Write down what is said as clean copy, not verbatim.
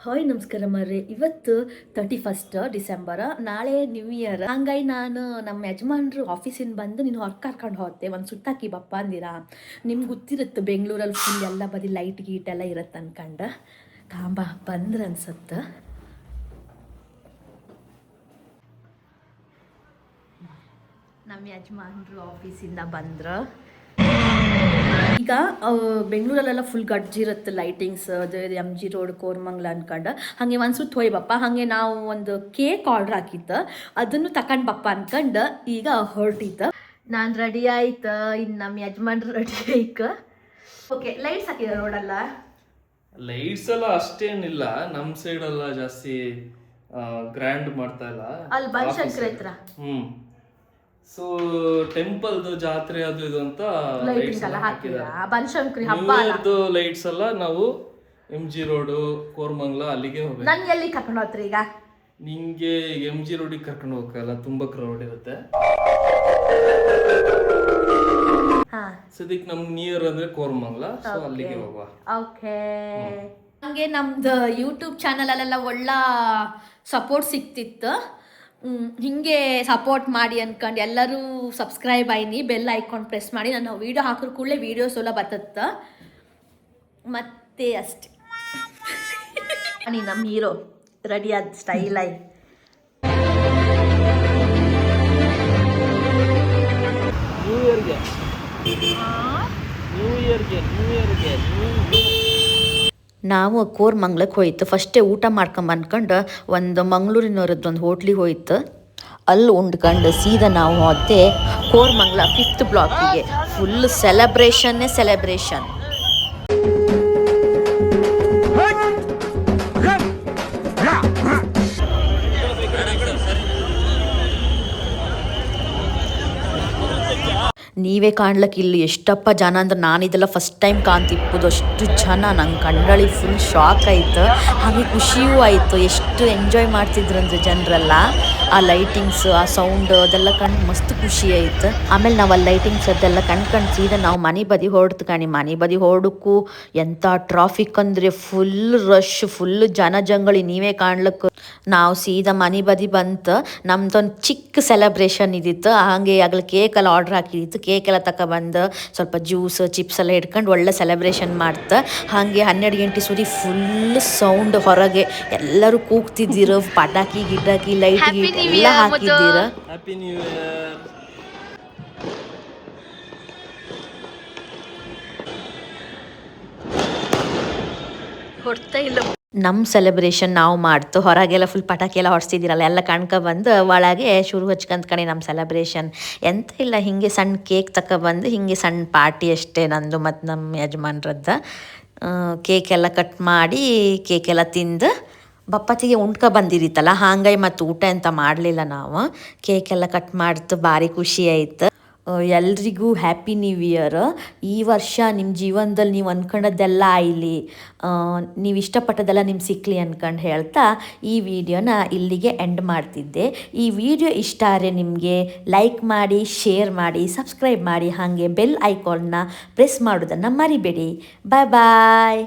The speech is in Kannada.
ಹಾಯ್ ನಮಸ್ಕಾರ ಮರ್ರಿ. ಇವತ್ತು 31 ಡಿಸೆಂಬರ್, ನಾಳೆ ನ್ಯೂ ಇಯರ್. ಹಂಗಾಗಿ ನಾನು ನಮ್ಮ ಯಜಮಾನ್ರು ಆಫೀಸಿಂದ ಬಂದು ನೀನು ಹೊರ ಕರ್ಕೊಂಡು ಹೋಗ್ತೆ, ಒಂದು ಸುತ್ತಾಕಿ ಬಪ್ಪ ಅಂದಿರಾ. ನಿಮ್ಗೆ ಗೊತ್ತಿರುತ್ತೆ ಬೆಂಗಳೂರಲ್ಲಿ ಫುಲ್ ಎಲ್ಲ ಬದಿ ಲೈಟ್ ಗೀಟ್ ಎಲ್ಲ ಇರುತ್ತೆ ಅನ್ಕಂಡು ಕಾಂಬ ಬಂದ್ರೆ ಅನ್ಸತ್ತೆ. ನಮ್ಮ ಯಜಮಾನ್ರು ಆಫೀಸಿಂದ ಬಂದ್ರೆ ಈಗ ಬೆಂಗಳೂರಲ್ಲೆಲ್ಲ ಫುಲ್ ಗಡ್ಜಿರುತ್ತೆ ಲೈಟಿಂಗ್ಸ್, ಅದು MG ರೋಡ್ ಕೋರ್ಮಂಗ್ಲ ಅನ್ಕೊಂಡು ಹಾಗೆ ಒಂದು ಸುತ್ತ ಹೋಯ್ಬಪ್ಪ. ಹಾಗೆ ನಾವು ಒಂದು ಕೇಕ್ ಆರ್ಡ್ರ್ ಹಾಕಿತ್ತು, ಅದನ್ನು ತಗೊಂಡು ಬಪ್ಪ ಅನ್ಕೊಂಡು ಈಗ ಹೊರಟಿತ್ತು. ನಾನು ರೆಡಿ ಆಯ್ತು, ಇನ್ನು ನಮ್ಮ ಯಜಮಾನ್ರು ರೆಡಿ ಆಯ್ತು. ಓಕೆ, ಲೈಟ್ಸ್ ಹಾಕಿದ ರೋಡಲ್ಲ. ಲೈಟ್ಸ್ ಎಲ್ಲ ಅಷ್ಟೇನಿಲ್ಲ, ನಮ್ಮ ಸೈಡ್ ಎಲ್ಲ ಜಾಸ್ತಿ ಗ್ರ್ಯಾಂಡ್ ಮಾಡ್ತಾ ಇಲ್ಲ. ಅಲ್ಲಿ ಬನಶಂಕರಿ ಹತ್ರ ಸೊ ಟೆಂಪಲ್ದು ಜಾತ್ರೆ ಅದು ಇದು ಅಂತ ಲೈಟಿಂಗ್ಸ್ ಎಲ್ಲ ಹಾಕಿದ್ದಾರೆ. ಬನಶಂಕರಿ ಹಬ್ಬ ಲೈಟ್ಸ್ ಎಲ್ಲ ನಾವು MG ರೋಡ್ ಕೋರ್ಮಂಗ್ಲ ಅಲ್ಲಿಗೆ ಹೋಗ್ಬೇಕು. ನನ್ಗೆ ಎಲ್ಲಿ ಕರ್ಕೊಂಡು ಹೋಗ್ತೀರಿ ಈಗ? ನಿಂಗೆ MG ರೋಡಿಗೆ ಕರ್ಕೊಂಡು ಹೋಗಲ್ಲ, ತುಂಬಾ ಕ್ರೌಡ್ ಇರುತ್ತೆ. ಸದ್ಯಕ್ಕೆ ನಮ್ ನಿಯರ್ ಅಂದ್ರೆ ಕೋರ್ಮಂಗ್ಲ, ಸೊ ಅಲ್ಲಿಗೆ ಹೋಗುವ. ಓಕೆ. ಹಂಗೆ ನಮ್ದು ಯೂಟ್ಯೂಬ್ ಚಾನಲಲ್ಲೆಲ್ಲ ಒಳ್ಳೆ ಸಪೋರ್ಟ್ ಸಿಕ್ತಿತ್ತು. ಹಿಂಗೆ ಸಪೋರ್ಟ್ ಮಾಡಿ ಅನ್ಕೊಂಡು ಎಲ್ಲರೂ ಸಬ್ಸ್ಕ್ರೈಬ್ ಆಯ್ನಿ, ಬೆಲ್ ಐಕಾನ್ ಪ್ರೆಸ್ ಮಾಡಿ. ನಾನು ವೀಡಿಯೋ ಹಾಕಿದ ಕೂಡಲೇ ವೀಡಿಯೋಸ್ ಎಲ್ಲ ಬರ್ತತ್ತ. ಮತ್ತೆ ಅಷ್ಟೆ, ನಮ್ಮ ಹೀರೋ ರೆಡಿ ಆದ ಸ್ಟೈಲ್ ಆಗಿ ನಾವು ಕೋರ್ಮಂಗ್ಲಕ್ಕೆ ಹೋಯ್ತು. ಫಸ್ಟೇ ಊಟ ಮಾಡ್ಕೊಂಡ್ ಅನ್ಕೊಂಡು ಒಂದು ಮಂಗಳೂರಿನವ್ರದ್ದು ಒಂದು ಹೋಟ್ಲಿಗೆ ಹೋಯ್ತು. ಅಲ್ಲಿ ಉಂಡ್ಕೊಂಡು ಸೀದಾ ನಾವು ಹೋದೆ ಕೋರ್ಮಂಗ್ಲ 5th ಬ್ಲಾಕಿಗೆ. Full celebration. ನೀವೇ ಕಾಣ್ಲಕ್ಕೆ ಇಲ್ಲಿ ಎಷ್ಟಪ್ಪ ಜನ ಅಂದ್ರೆ, ನಾನಿದೆಲ್ಲ ಫಸ್ಟ್ ಟೈಮ್ ಕಾಣ್ತಿಪ್ಪದು ಅಷ್ಟು ಜನ. ನಂಗೆ ಕಂಡಳಿ ಫುಲ್ ಶಾಕ್ ಆಯ್ತು, ಹಾಗೆ ಖುಷಿಯೂ ಆಯಿತು. ಎಷ್ಟು ಎಂಜಾಯ್ ಮಾಡ್ತಿದ್ರು ಅಂದರೆ ಜನರೆಲ್ಲ. ಆ ಲೈಟಿಂಗ್ಸ್, ಆ ಸೌಂಡ್ ಅದೆಲ್ಲ ಕಂಡು ಮಸ್ತ್ ಖುಷಿ ಆಯ್ತು. ಆಮೇಲೆ ನಾವು ಆ ಲೈಟಿಂಗ್ಸ್ ಅದೆಲ್ಲ ಕಂಡು ಸೀದಾ ನಾವು ಮನೆ ಬದಿ ಹೊರಡ್ತು ಕಾಣಿ. ಮನೆ ಬದಿ ಹೊರಡಕ್ಕೂ ಎಂಥ ಟ್ರಾಫಿಕ್ ಅಂದರೆ ಫುಲ್ ರಶ್, ಫುಲ್ ಜಂಗಳಿ ನೀವೇ ಕಾಣ್ಲಿಕ್ಕೆ. ನಾವು ಸೀದಾ ಮನೆ ಬದಿ ಬಂತು. ನಮ್ದೊಂದು ಚಿಕ್ಕ ಸೆಲೆಬ್ರೇಷನ್ ಇದ್ದಿತ್ತು. ಹಾಗೆ ಆಗಲಿ ಕೇಕೆಲ್ಲ ಆರ್ಡ್ರ್ ಹಾಕಿದ್ದಿತ್ತು. ಕೇಕ್ ಎಲ್ಲ ತಗೊಬಂದು ಸ್ವಲ್ಪ ಜ್ಯೂಸ್ ಚಿಪ್ಸ್ ಎಲ್ಲ ಇಟ್ಕೊಂಡು ಒಳ್ಳೆ ಸೆಲೆಬ್ರೇಷನ್ ಮಾಡ್ತು. ಹಾಗೆ 12 ಗಂಟೆ ಸುದಿ ಫುಲ್ ಸೌಂಡ್, ಹೊರಗೆ ಎಲ್ಲರೂ ಕೂಗ್ತಿದ್ದೀರು, ಪಟಾಕಿ ಗಿಟಾಕಿ ಲೈಟ್ ಗೀಟ್ ಎಲ್ಲ ಹಾಕಿದ್ದೀರ. Happy new year. ಹೊಡ್ತಾ ಇಲ್ಲ. ನಮ್ಮ ಸೆಲೆಬ್ರೇಷನ್ ನಾವು ಮಾಡ್ತು. ಹೊರಗೆಲ್ಲ ಫುಲ್ ಪಟಾಕಿ ಎಲ್ಲ ಹೊಡ್ಸಿದ್ದೀರಲ್ಲ, ಎಲ್ಲ ಬಂದು ಒಳಗೆ ಶುರು ಹಚ್ಕೊಂಡ್ಕಣಿ ನಮ್ಮ ಸೆಲೆಬ್ರೇಷನ್. ಎಂತ ಇಲ್ಲ, ಹಿಂಗೆ ಸಣ್ಣ ಕೇಕ್ ತಗೊಬಂದು ಹಿಂಗೆ ಸಣ್ಣ ಪಾರ್ಟಿ ಅಷ್ಟೇ ನಂದು ಮತ್ತು ನಮ್ಮ ಯಜಮಾನ್ರದ್ದು. ಕೇಕೆಲ್ಲ ಕಟ್ ಮಾಡಿ ಕೇಕೆಲ್ಲ ತಿಂದು ಬಪ್ಪತ್ತಿಗೆ ಬಂದಿರಿತ್ತಲ್ಲ, ಹಾಂಗಾಗಿ ಮತ್ತು ಊಟ ಅಂತ ಮಾಡಲಿಲ್ಲ ನಾವು. ಕೇಕೆಲ್ಲ ಕಟ್ ಮಾಡ್ತು, ಭಾರಿ ಖುಷಿ ಆಯ್ತು. ಎಲ್ರಿಗೂ ಹ್ಯಾಪಿ ನ್ಯೂ ಇಯರ್. ಈ ವರ್ಷ ನಿಮ್ಮ ಜೀವನದಲ್ಲಿ ನೀವು ಅಂದ್ಕೊಂಡದ್ದೆಲ್ಲ ಆಯ್ಲಿ, ನೀವು ಇಷ್ಟಪಟ್ಟದೆಲ್ಲ ನಿಮ್ಗೆ ಸಿಕ್ಕಲಿ ಅಂದ್ಕೊಂಡು ಹೇಳ್ತಾ ಈ ವಿಡಿಯೋನ ಇಲ್ಲಿಗೆ ಎಂಡ್ ಮಾಡ್ತಿದ್ದೆ. ಈ ವಿಡಿಯೋ ಇಷ್ಟ ಆದರೆ ನಿಮಗೆ ಲೈಕ್ ಮಾಡಿ, ಶೇರ್ ಮಾಡಿ, ಸಬ್ಸ್ಕ್ರೈಬ್ ಮಾಡಿ, ಹಾಗೆ ಬೆಲ್ ಐಕಾನ್ನ ಪ್ರೆಸ್ ಮಾಡೋದನ್ನು ಮರಿಬೇಡಿ. ಬಾಯ್ ಬಾಯ್.